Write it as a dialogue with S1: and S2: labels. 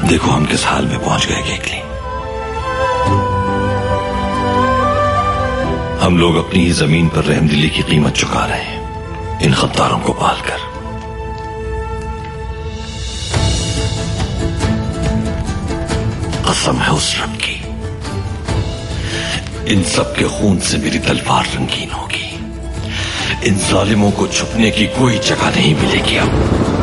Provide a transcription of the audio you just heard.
S1: देखो हम किस हाल में पहुंच गए केकली। हम लोग अपनी ही जमीन पर रहमदिली की कीमत चुका रहे हैं इन गद्दारों को पालकर। कसम है उस रब की, इन सब के खून से मेरी तलवार रंगीन होगी। इन जालिमों को छुपने की कोई जगह नहीं मिलेगी अब।